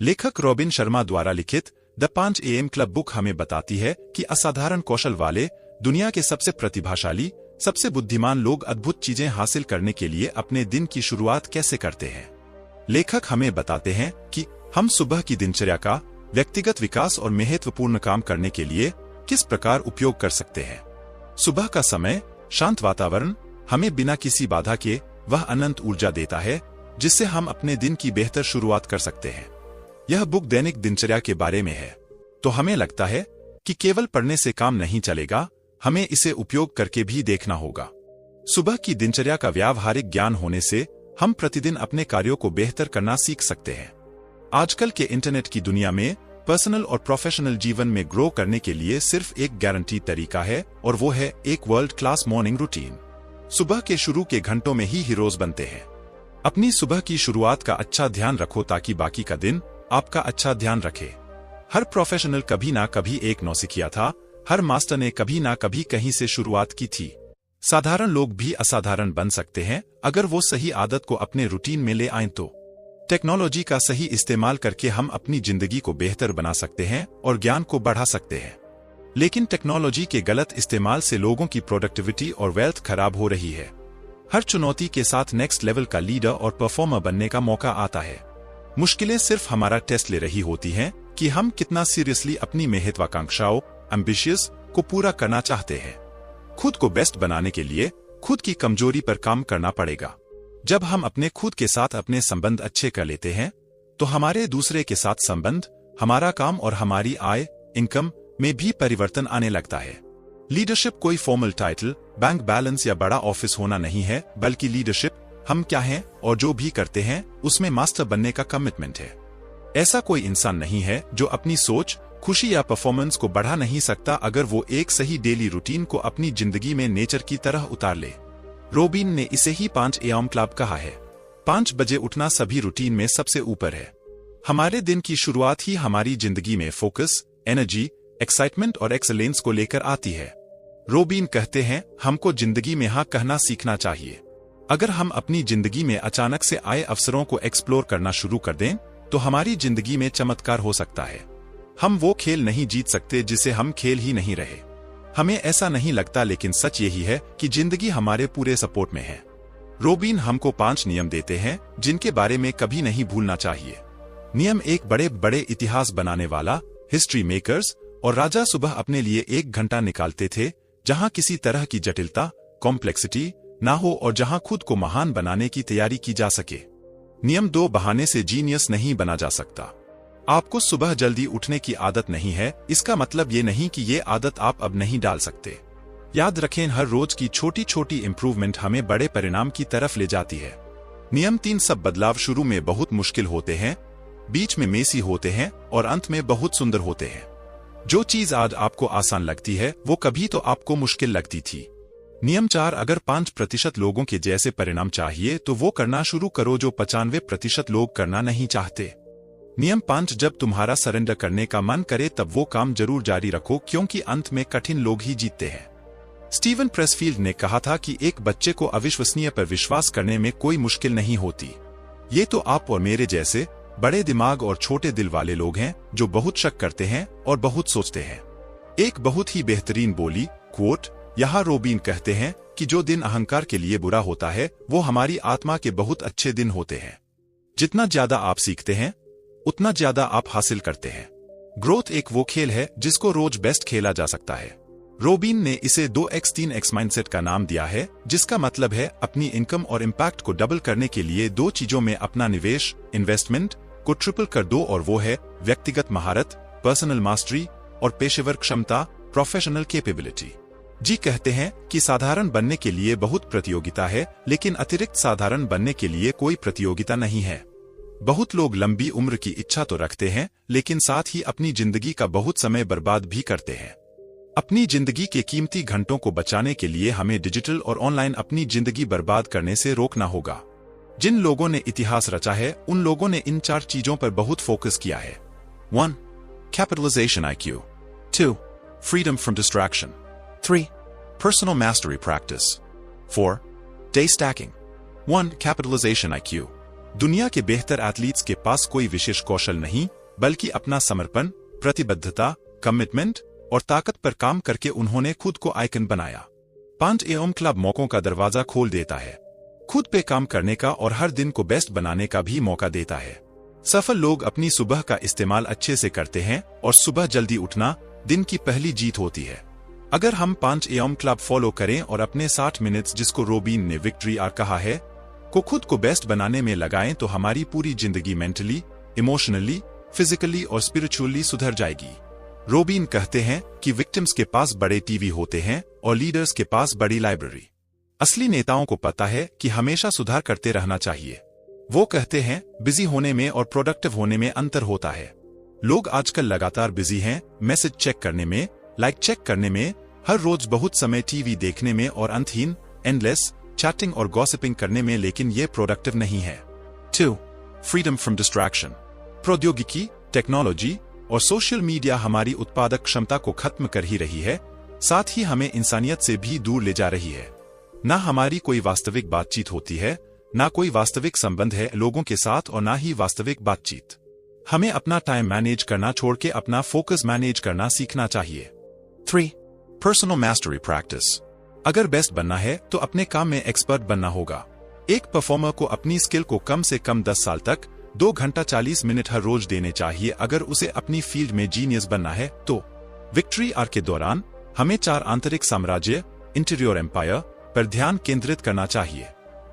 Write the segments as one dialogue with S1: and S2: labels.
S1: लेखक रॉबिन शर्मा द्वारा लिखित द 5 AM क्लब बुक हमें बताती है कि असाधारण कौशल वाले दुनिया के सबसे प्रतिभाशाली, सबसे बुद्धिमान लोग अद्भुत चीजें हासिल करने के लिए अपने दिन की शुरुआत कैसे करते हैं। लेखक हमें बताते हैं कि हम सुबह की दिनचर्या का व्यक्तिगत विकास और महत्वपूर्ण काम करने के लिए किस प्रकार उपयोग कर सकते हैं। सुबह का समय, शांत वातावरण हमें बिना किसी बाधा के वह अनंत ऊर्जा देता है जिससे हम अपने दिन की बेहतर शुरुआत कर सकते हैं। यह बुक दैनिक दिनचर्या के बारे में है, तो हमें लगता है कि केवल पढ़ने से काम नहीं चलेगा, हमें इसे उपयोग करके भी देखना होगा। सुबह की दिनचर्या का व्यावहारिक ज्ञान होने से हम प्रतिदिन अपने कार्यों को बेहतर करना सीख सकते हैं। आजकल के इंटरनेट की दुनिया में पर्सनल और प्रोफेशनल जीवन में ग्रो करने के लिए सिर्फ एक गारंटीड तरीका है, और वो है एक वर्ल्ड क्लास मॉर्निंग रूटीन। सुबह के शुरू के घंटों में ही हीरोज बनते हैं। अपनी सुबह की शुरुआत का अच्छा ध्यान रखो ताकि बाकी का दिन आपका अच्छा ध्यान रखे। हर प्रोफेशनल कभी ना कभी एक नौसिखिया था, हर मास्टर ने कभी ना कभी कहीं से शुरुआत की थी। साधारण लोग भी असाधारण बन सकते हैं अगर वो सही आदत को अपने रूटीन में ले आएं तो। टेक्नोलॉजी का सही इस्तेमाल करके हम अपनी जिंदगी को बेहतर बना सकते हैं और ज्ञान को बढ़ा सकते हैं, लेकिन टेक्नोलॉजी के गलत इस्तेमाल से लोगों की प्रोडक्टिविटी और वेल्थ खराब हो रही है। हर चुनौती के साथ नेक्स्ट लेवल का लीडर और परफॉर्मर बनने का मौका आता है। मुश्किलें सिर्फ हमारा टेस्ट ले रही होती हैं कि हम कितना सीरियसली अपनी महत्वाकांक्षाओं एम्बिशियस को पूरा करना चाहते हैं। खुद को बेस्ट बनाने के लिए खुद की कमजोरी पर काम करना पड़ेगा। जब हम अपने खुद के साथ अपने संबंध अच्छे कर लेते हैं तो हमारे दूसरे के साथ संबंध, हमारा काम और हमारी आय इनकम में भी परिवर्तन आने लगता है। लीडरशिप कोई फॉर्मल टाइटल, बैंक बैलेंस या बड़ा ऑफिस होना नहीं है, बल्कि लीडरशिप हम क्या हैं और जो भी करते हैं उसमें मास्टर बनने का कमिटमेंट है। ऐसा कोई इंसान नहीं है जो अपनी सोच, खुशी या परफॉर्मेंस को बढ़ा नहीं सकता अगर वो एक सही डेली रूटीन को अपनी जिंदगी में नेचर की तरह उतार ले। रॉबिन ने इसे ही 5 AM क्लब कहा है। 5 बजे उठना सभी रूटीन में सबसे ऊपर है। हमारे दिन की शुरुआत ही हमारी जिंदगी में फोकस, एनर्जी, एक्साइटमेंट और एक्सेलेंस को लेकर आती है। रॉबिन कहते हैं हमको जिंदगी में हाँ कहना सीखना चाहिए। अगर हम अपनी जिंदगी में अचानक से आए अवसरों को एक्सप्लोर करना शुरू कर दें तो हमारी जिंदगी में चमत्कार हो सकता है। हम वो खेल नहीं जीत सकते जिसे हम खेल ही नहीं रहे। हमें ऐसा नहीं लगता, लेकिन सच यही है कि जिंदगी हमारे पूरे सपोर्ट में है। रॉबिन हमको 5 नियम देते हैं जिनके बारे में कभी नहीं भूलना चाहिए। नियम 1, बड़े बड़े इतिहास बनाने वाला हिस्ट्री मेकर्स और राजा सुबह अपने लिए 1 घंटा निकालते थे जहां किसी तरह की जटिलता, कॉम्प्लेक्सिटी ना हो और जहां खुद को महान बनाने की तैयारी की जा सके। नियम 2, बहाने से जीनियस नहीं बना जा सकता। आपको सुबह जल्दी उठने की आदत नहीं है, इसका मतलब ये नहीं कि ये आदत आप अब नहीं डाल सकते। याद रखें, हर रोज की छोटी छोटी इंप्रूवमेंट हमें बड़े परिणाम की तरफ ले जाती है। नियम 3, सब बदलाव शुरू में बहुत मुश्किल होते हैं, बीच में मेसी होते हैं और अंत में बहुत सुंदर होते हैं। जो चीज आज आपको आसान लगती है वो कभी तो आपको मुश्किल लगती थी। नियम 4, अगर 5% लोगों के जैसे परिणाम चाहिए तो वो करना शुरू करो जो 95% लोग करना नहीं चाहते। नियम 5, जब तुम्हारा सरेंडर करने का मन करे तब वो काम जरूर जारी रखो, क्योंकि अंत में कठिन लोग ही जीतते हैं। स्टीवन प्रेसफील्ड ने कहा था कि एक बच्चे को अविश्वसनीय पर विश्वास करने में कोई मुश्किल नहीं होती। ये तो आप और मेरे जैसे बड़े दिमाग और छोटे दिल वाले लोग हैं जो बहुत शक करते हैं और बहुत सोचते हैं। एक बहुत ही बेहतरीन बोली कोट यहाँ रॉबिन कहते हैं कि जो दिन अहंकार के लिए बुरा होता है वो हमारी आत्मा के बहुत अच्छे दिन होते हैं। जितना ज्यादा आप सीखते हैं उतना ज्यादा आप हासिल करते हैं। ग्रोथ एक वो खेल है जिसको रोज बेस्ट खेला जा सकता है। रॉबिन ने इसे 2x 3x माइंडसेट का नाम दिया है, जिसका मतलब है अपनी इनकम और इम्पैक्ट को डबल करने के लिए 2 चीजों में अपना निवेश इन्वेस्टमेंट को ट्रिपल कर दो, और वो है व्यक्तिगत महारत पर्सनल मास्टरी और पेशेवर क्षमता प्रोफेशनल कैपेबिलिटी। जी कहते हैं कि साधारण बनने के लिए बहुत प्रतियोगिता है, लेकिन अतिरिक्त साधारण बनने के लिए कोई प्रतियोगिता नहीं है। बहुत लोग लंबी उम्र की इच्छा तो रखते हैं, लेकिन साथ ही अपनी जिंदगी का बहुत समय बर्बाद भी करते हैं। अपनी जिंदगी के कीमती घंटों को बचाने के लिए हमें डिजिटल और ऑनलाइन अपनी जिंदगी बर्बाद करने से रोकना होगा। जिन लोगों ने इतिहास रचा है उन लोगों ने इन 4 चीजों पर बहुत फोकस किया है। 1. Capitalization IQ. 2. Freedom from distraction. 3. Personal mastery practice. 4. Day stacking. 1. Capitalization IQ. दुनिया के बेहतर एथलीट्स के पास कोई विशेष कौशल नहीं, बल्कि अपना समर्पण, प्रतिबद्धता, कमिटमेंट और ताकत पर काम करके उन्होंने खुद को आइकन बनाया। 5 AM क्लब मौकों का दरवाजा खोल देता है, खुद पे काम करने का और हर दिन को बेस्ट बनाने का भी मौका देता है। सफल लोग अपनी सुबह का इस्तेमाल अच्छे से करते हैं और सुबह जल्दी उठना दिन की पहली जीत होती है। अगर हम 5 AM क्लब फॉलो करें और अपने 60 मिनट्स, जिसको रोबिन ने विक्ट्री आवर कहा है, को खुद को बेस्ट बनाने में लगाएं तो हमारी पूरी जिंदगी मेंटली, इमोशनली, फिजिकली और स्पिरिचुअली सुधर जाएगी। रोबिन कहते हैं कि विक्टिम्स के पास बड़े टीवी होते हैं और लीडर्स के पास बड़ी लाइब्रेरी। असली नेताओं को पता है कि हमेशा सुधार करते रहना चाहिए। वो कहते हैं, बिजी होने में और प्रोडक्टिव होने में अंतर होता है। लोग आजकल लगातार बिजी हैं, मैसेज चेक करने में, लाइक चेक करने में, हर रोज बहुत समय टीवी देखने में और अंतहीन, एंडलेस चैटिंग और गॉसिपिंग करने में, लेकिन ये प्रोडक्टिव नहीं है। 2. Freedom from distraction. प्रौद्योगिकी, टेक्नोलॉजी और सोशल मीडिया हमारी उत्पादक क्षमता को खत्म कर ही रही है, साथ ही हमें इंसानियत से भी दूर ले जा रही है। ना हमारी कोई वास्तविक बातचीत होती है, ना कोई वास्तविक संबंध है लोगों के साथ और ना ही वास्तविक बातचीत। हमें अपना टाइम मैनेज करना छोड़ के अपना फोकस मैनेज करना सीखना चाहिए। 3. Personal mastery practice. अगर बेस्ट बनना है तो अपने काम में एक्सपर्ट बनना होगा। एक परफॉर्मर को अपनी स्किल को कम से कम 10 साल तक 2 घंटा 40 मिनट हर रोज देने चाहिए अगर उसे अपनी फील्ड में जीनियस बनना है तो। विक्ट्री आवर के दौरान हमें 4 आंतरिक साम्राज्य, इंटीरियर एम्पायर, पर ध्यान केंद्रित करना चाहिए।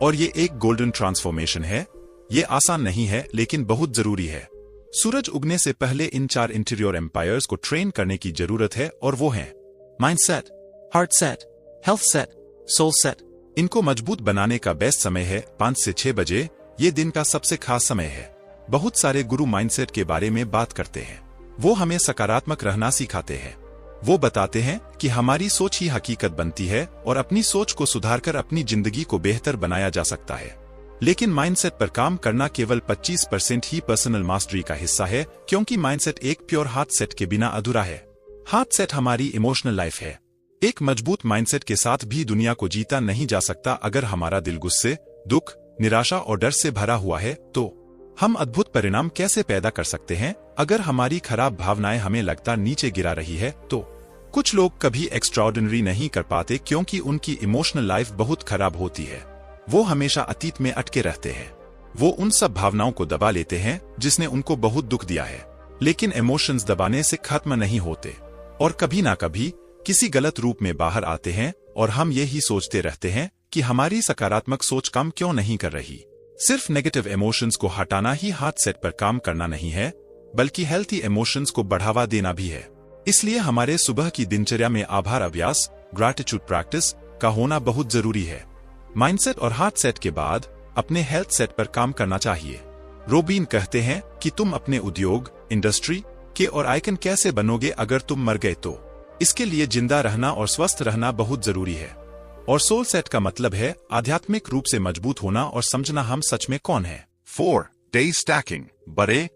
S1: और ये एक गोल्डन ट्रांसफॉर्मेशन है। ये आसान नहीं है, लेकिन बहुत जरूरी है। सूरज उगने से पहले इन 4 इंटीरियर एम्पायर्स को ट्रेन करने की जरूरत है और वो हैं mindset, heart set, health set, soul set. इनको मजबूत बनाने का बेस्ट समय है 5 से 6 बजे। ये दिन का सबसे खास समय है। बहुत सारे गुरु माइंडसेट के बारे में बात करते हैं। वो हमें सकारात्मक रहना सिखाते हैं। वो बताते हैं कि हमारी सोच ही हकीकत बनती है और अपनी सोच को सुधारकर अपनी जिंदगी को बेहतर बनाया जा सकता है। लेकिन माइंडसेट पर काम करना केवल 25% ही पर्सनल मास्टरी का हिस्सा है, क्योंकि माइंडसेट एक प्योर हार्ट सेट के बिना अधूरा है। हार्ट सेट हमारी इमोशनल लाइफ है। एक मजबूत माइंडसेट के साथ भी दुनिया को जीता नहीं जा सकता। अगर हमारा दिल गुस्से, दुख, निराशा और डर से भरा हुआ है तो हम अद्भुत परिणाम कैसे पैदा कर सकते हैं? अगर हमारी खराब भावनाएं हमें लगातार नीचे गिरा रही है तो कुछ लोग कभी एक्स्ट्राऑर्डिनरी नहीं कर पाते क्योंकि उनकी इमोशनल लाइफ बहुत खराब होती है। वो हमेशा अतीत में अटके रहते हैं। वो उन सब भावनाओं को दबा लेते हैं जिसने उनको बहुत दुख दिया है। लेकिन इमोशंस दबाने से खत्म नहीं होते और कभी ना कभी किसी गलत रूप में बाहर आते हैं और हम ये ही सोचते रहते हैं कि हमारी सकारात्मक सोच काम क्यों नहीं कर रही। सिर्फ नेगेटिव इमोशंस को हटाना ही हार्ट सेट पर काम करना नहीं है, बल्कि हेल्थी इमोशंस को बढ़ावा देना भी है। इसलिए हमारे सुबह की दिनचर्या में आभार अभ्यास, ग्रैटिट्यूड प्रैक्टिस का होना बहुत जरूरी है। माइंडसेट और हार्ट सेट के बाद अपने हेल्थ सेट पर काम करना चाहिए। रोबिन कहते हैं कि तुम अपने उद्योग, इंडस्ट्री के और आइकन कैसे बनोगे अगर तुम मर गए तो। इसके लिए जिंदा रहना और स्वस्थ रहना बहुत जरूरी है। और सोल सेट का मतलब है आध्यात्मिक रूप से मजबूत होना और समझना हम सच में कौन है।
S2: 4. Day stacking.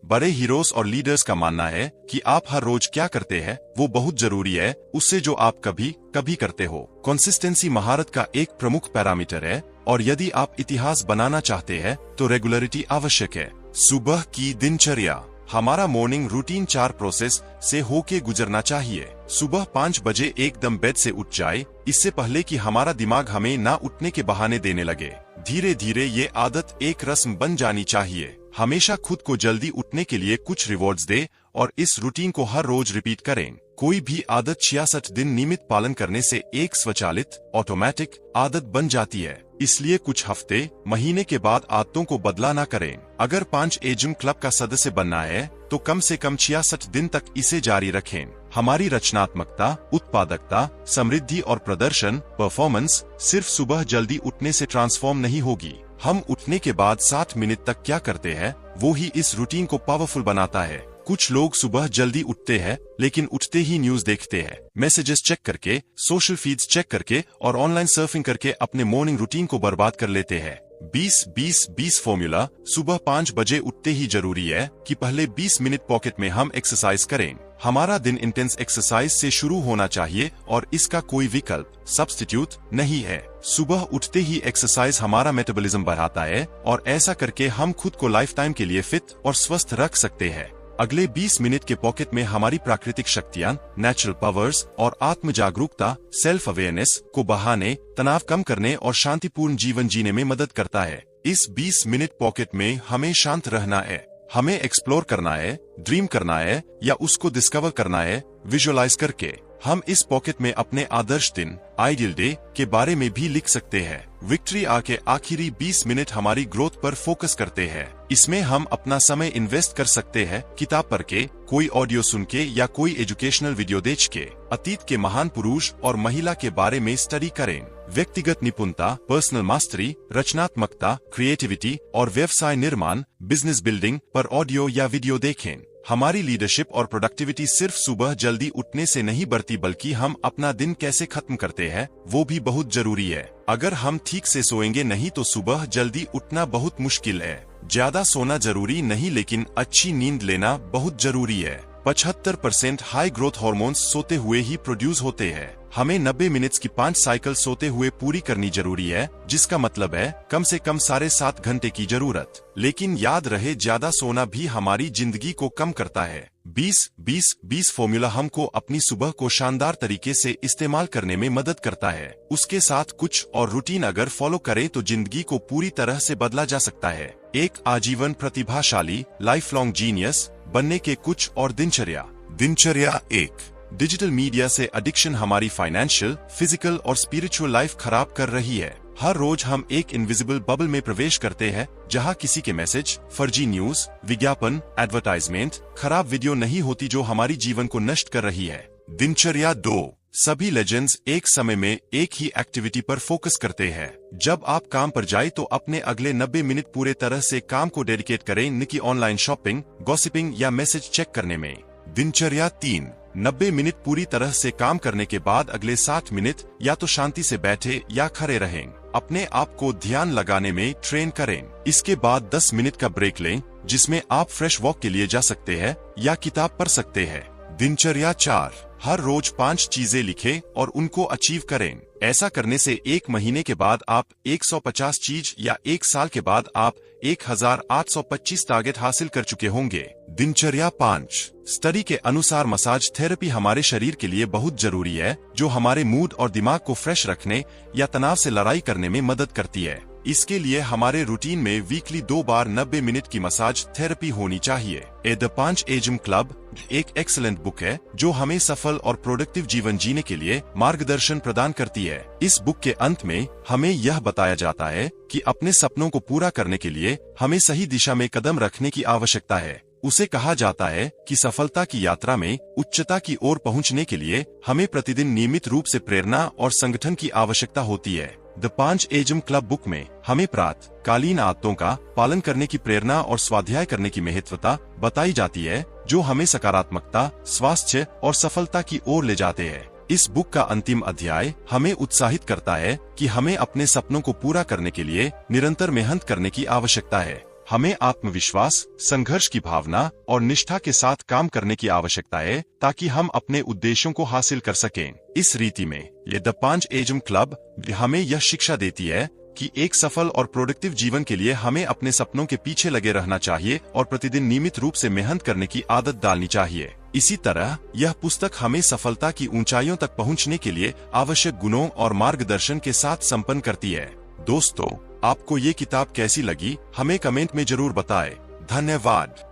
S2: बड़े हीरोज और लीडर्स का मानना है कि आप हर रोज क्या करते हैं वो बहुत जरूरी है उससे जो आप कभी करते हो। कंसिस्टेंसी महारत का एक प्रमुख पैरामीटर है और यदि आप इतिहास बनाना चाहते हैं तो रेगुलरिटी आवश्यक है। सुबह की दिनचर्या। हमारा मॉर्निंग रूटीन 4 प्रोसेस से होके गुजरना चाहिए। सुबह 5 बजे एकदम बेड से उठ जाए, इससे पहले कि हमारा दिमाग हमें ना उठने के बहाने देने लगे। धीरे धीरे ये आदत एक रस्म बन जानी चाहिए। हमेशा खुद को जल्दी उठने के लिए कुछ रिवॉर्ड्स दे और इस रूटीन को हर रोज रिपीट करें। कोई भी आदत 66 दिन नियमित पालन करने से एक स्वचालित ऑटोमेटिक आदत बन जाती है। इसलिए कुछ हफ्ते, महीने के बाद आदतों को बदला ना करें। अगर 5 AM क्लब का सदस्य बनना है तो कम से कम 66 दिन तक इसे जारी रखें। हमारी रचनात्मकता, उत्पादकता, समृद्धि और प्रदर्शन परफॉर्मेंस सिर्फ सुबह जल्दी उठने से ट्रांसफॉर्म नहीं होगी। हम उठने के बाद 60 मिनट तक क्या करते हैं वो ही इस रूटीन को पावरफुल बनाता है। कुछ लोग सुबह जल्दी उठते हैं लेकिन उठते ही न्यूज देखते हैं, मैसेजेस चेक करके, सोशल फीड्स चेक करके और ऑनलाइन सर्फिंग करके अपने मॉर्निंग रूटीन को बर्बाद कर लेते हैं। 20-20-20 फॉर्मूला। सुबह 5 बजे उठते ही जरूरी है कि पहले 20 मिनट पॉकेट में हम एक्सरसाइज करें। हमारा दिन इंटेंस एक्सरसाइज से शुरू होना चाहिए और इसका कोई विकल्प सब्स्टिट्यूट नहीं है। सुबह उठते ही एक्सरसाइज हमारा मेटाबॉलिज्म बढ़ाता है और ऐसा करके हम खुद को लाइफ टाइम के लिए फिट और स्वस्थ रख सकते हैं। अगले 20 मिनट के पॉकेट में हमारी प्राकृतिक शक्तियाँ, नेचुरल पावर्स और आत्म जागरूकता, सेल्फ अवेयरनेस को बढ़ाने, तनाव कम करने और शांतिपूर्ण जीवन जीने में मदद करता है। इस 20 मिनट पॉकेट में हमें शांत रहना है, हमें एक्सप्लोर करना है, ड्रीम करना है या उसको डिस्कवर करना है विजुअलाइज करके। हम इस पॉकेट में अपने आदर्श दिन, आइडियल डे के बारे में भी लिख सकते हैं। विक्ट्री आवर के आखिरी 20 मिनट हमारी ग्रोथ पर फोकस करते हैं। इसमें हम अपना समय इन्वेस्ट कर सकते हैं, किताब पढ़ के, कोई ऑडियो सुन के या कोई एजुकेशनल वीडियो देख के। अतीत के महान पुरुष और महिला के बारे में स्टडी करें। व्यक्तिगत निपुणता, पर्सनल मास्टरी, रचनात्मकता, क्रिएटिविटी और व्यवसाय निर्माण, बिजनेस बिल्डिंग पर ऑडियो या वीडियो देखें। हमारी लीडरशिप और प्रोडक्टिविटी सिर्फ सुबह जल्दी उठने से नहीं बढ़ती, बल्कि हम अपना दिन कैसे खत्म करते हैं वो भी बहुत जरूरी है। अगर हम ठीक से सोएंगे नहीं तो सुबह जल्दी उठना बहुत मुश्किल है। ज्यादा सोना जरूरी नहीं, लेकिन अच्छी नींद लेना बहुत जरूरी है। 75% हाई ग्रोथ हॉर्मोन्स सोते हुए ही प्रोड्यूस होते हैं। हमें 90 मिनट्स की 5 साइकिल सोते हुए पूरी करनी जरूरी है, जिसका मतलब है कम से कम 7.5 घंटे की जरूरत। लेकिन याद रहे, ज्यादा सोना भी हमारी जिंदगी को कम करता है। 20-20-20 फॉर्मूला हमको अपनी सुबह को शानदार तरीके से इस्तेमाल करने में मदद करता है। उसके साथ कुछ और रूटीन अगर फॉलो करें तो जिंदगी को पूरी तरह से बदला जा सकता है। एक आजीवन प्रतिभाशाली, लाइफ लॉन्ग जीनियस बनने के कुछ और दिनचर्या। दिनचर्या 1। डिजिटल मीडिया से एडिक्शन हमारी फाइनेंशियल, फिजिकल और स्पिरिचुअल लाइफ खराब कर रही है। हर रोज हम एक इनविजिबल बबल में प्रवेश करते हैं, जहां किसी के मैसेज, फर्जी न्यूज, विज्ञापन, एडवर्टाइजमेंट, खराब वीडियो नहीं होती जो हमारी जीवन को नष्ट कर रही है। दिनचर्या 2। सभी लेजेंड्स एक समय में एक ही एक्टिविटी पर फोकस करते हैं। जब आप काम पर जाए तो अपने अगले 90 मिनट पूरे तरह से काम को डेडिकेट करें, न कि ऑनलाइन शॉपिंग, गॉसिपिंग या मैसेज चेक करने में। दिनचर्या 3। 90 मिनट पूरी तरह से काम करने के बाद अगले 60 मिनट या तो शांति से बैठे या खड़े रहें। अपने आप को ध्यान लगाने में ट्रेन करें। इसके बाद 10 मिनट का ब्रेक लें, जिसमें आप फ्रेश वॉक के लिए जा सकते हैं या किताब पढ़ सकते हैं। दिनचर्या 4। हर रोज 5 चीजें लिखें और उनको अचीव करें। ऐसा करने से 1 महीने के बाद आप 150 चीज या 1 साल के बाद आप 1825 टारगेट हासिल कर चुके होंगे। दिनचर्या 5। स्टडी के अनुसार मसाज थेरेपी हमारे शरीर के लिए बहुत जरूरी है, जो हमारे मूड और दिमाग को फ्रेश रखने या तनाव से लड़ाई करने में मदद करती है। इसके लिए हमारे रूटीन में वीकली 2 बार 90 मिनट की मसाज थेरेपी होनी चाहिए। द 5 AM क्लब एक एक्सीलेंट बुक है जो हमें सफल और प्रोडक्टिव जीवन जीने के लिए मार्गदर्शन प्रदान करती है। इस बुक के अंत में हमें यह बताया जाता है कि अपने सपनों को पूरा करने के लिए हमें सही दिशा में कदम रखने की आवश्यकता है। उसे कहा जाता है कि सफलता की यात्रा में उच्चता की ओर पहुंचने के लिए हमें प्रतिदिन नियमित रूप से प्रेरणा और संगठन की आवश्यकता होती है। द 5 AM क्लब बुक में हमें प्रातःकालीन आदतों का पालन करने की प्रेरणा और स्वाध्याय करने की महत्वता बताई जाती है, जो हमें सकारात्मकता, स्वास्थ्य और सफलता की ओर ले जाते हैं। इस बुक का अंतिम अध्याय हमें उत्साहित करता है कि हमें अपने सपनों को पूरा करने के लिए निरंतर मेहनत करने की आवश्यकता है। हमें आत्मविश्वास, संघर्ष की भावना और निष्ठा के साथ काम करने की आवश्यकता है, ताकि हम अपने उद्देश्यों को हासिल कर सकें। इस रीति में ये द 5 AM क्लब हमें यह शिक्षा देती है कि एक सफल और प्रोडक्टिव जीवन के लिए हमें अपने सपनों के पीछे लगे रहना चाहिए और प्रतिदिन नियमित रूप से मेहनत करने की आदत डालनी चाहिए। इसी तरह यह पुस्तक हमें सफलता की ऊंचाइयों तक पहुंचने के लिए आवश्यक गुणों और मार्गदर्शन के साथ संपन्न करती है। दोस्तों, आपको ये किताब कैसी लगी हमें कमेंट में जरूर बताएं। धन्यवाद।